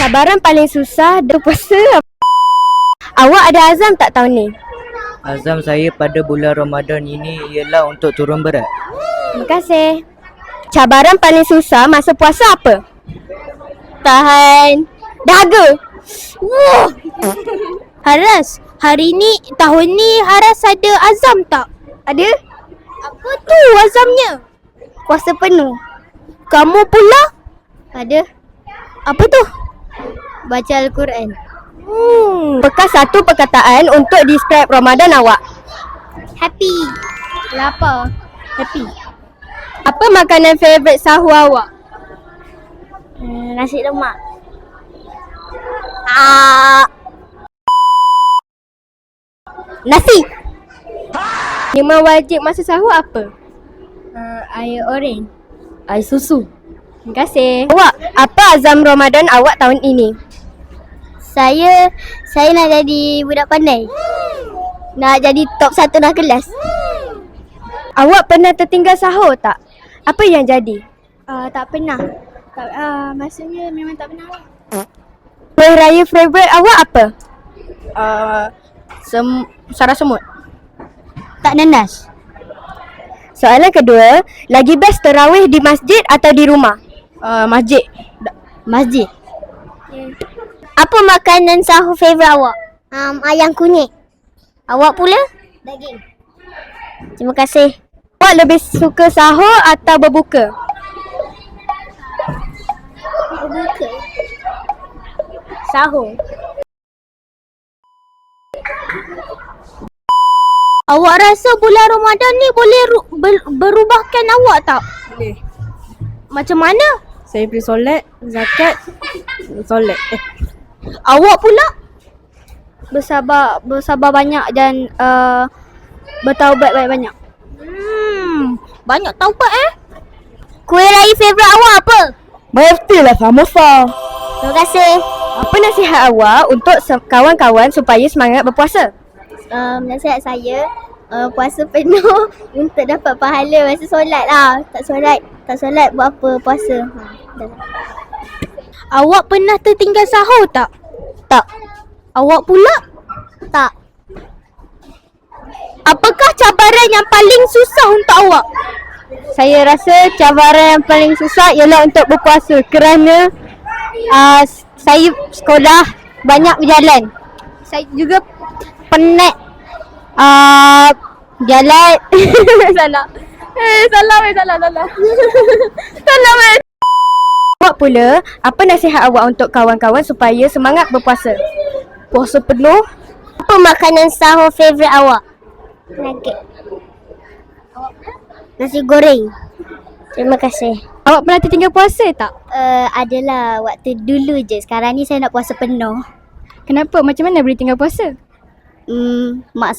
Cabaran paling susah berpuasa. Awak ada azam tak tahun ni? Azam saya pada bulan Ramadan ini ialah untuk turun berat. Terima kasih. Cabaran paling susah masa puasa apa? Tahan dahaga. Haras, hari ni, tahun ni Haras ada azam tak? Ada? Apa tu azamnya? Puasa penuh. Kamu pula? Ada? Apa tu? Baca Al-Quran. Bekas satu perkataan untuk describe Ramadan awak. Happy. Lapar. Happy. Apa makanan favourite sahur awak? Nasi lemak. Nasi. Minuman wajib masa sahur apa? Air oren. Air susu. Terima kasih. Awak, apa azam Ramadan awak tahun ini? Saya nak jadi budak pandai. Nak jadi top 1 dalam kelas. Awak pernah tertinggal sahur tak? Apa yang jadi? Tak pernah. Maksudnya memang tak pernah lah. Kuih raya favourite awak apa? Sarah semut. Tak nanas. Soalan kedua, lagi best terawih di masjid atau di rumah? Masjid. Masjid. Apa makanan sahur favourite awak? Ayam kunyit. Awak pula? Daging. Terima kasih. Awak lebih suka sahur atau berbuka? Berbuka. Sahur. Awak rasa bulan Ramadan ni boleh berubahkan awak tak? Boleh. Macam mana? Saya pergi solat, zakat, solat. Awak pula? Bersabar banyak dan bertaubat banyak-banyak. Banyak taubat Kuih raya favourite awak apa? Mestilah samosa. Terima kasih. Apa nasihat awak untuk kawan-kawan supaya semangat berpuasa? Nasihat saya puasa penuh untuk dapat pahala masa solat lah. Tak solat buat apa puasa. Awak pernah tertinggal sahur tak? Tak. Awak pula? Tak. Apakah cabaran yang paling susah untuk awak? Saya rasa cabaran yang paling susah ialah untuk berpuasa kerana saya sekolah banyak berjalan. Saya juga penat jalan. Salah. Salah. Awak pula, apa nasihat awak untuk kawan-kawan supaya semangat berpuasa? Puasa penuh. Apa makanan sahur favourite awak? Nugget. Nasi goreng. Terima kasih. Awak pernah tertinggal puasa tak? Adalah waktu dulu je. Sekarang ni saya nak puasa penuh. Kenapa? Macam mana boleh tinggal puasa? Mak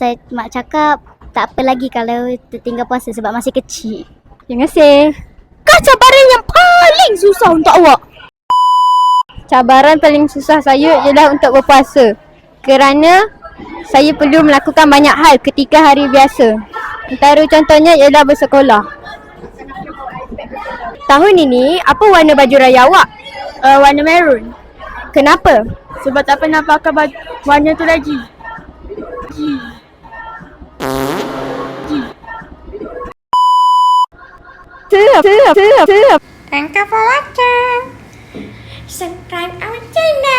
cakap tak apa lagi kalau tertinggal puasa sebab masih kecil. Terima kasih. Kah cabaran yang paling susah untuk awak? Cabaran paling susah saya ialah untuk berpuasa. Kerana saya perlu melakukan banyak hal ketika hari biasa. Antara contohnya ialah bersekolah. Tahun ini, apa warna baju raya awak? Warna merun. Kenapa? Sebab tak pernah pakai warna tu lagi. Sedap. Thank you for watching. Subscribe our channel.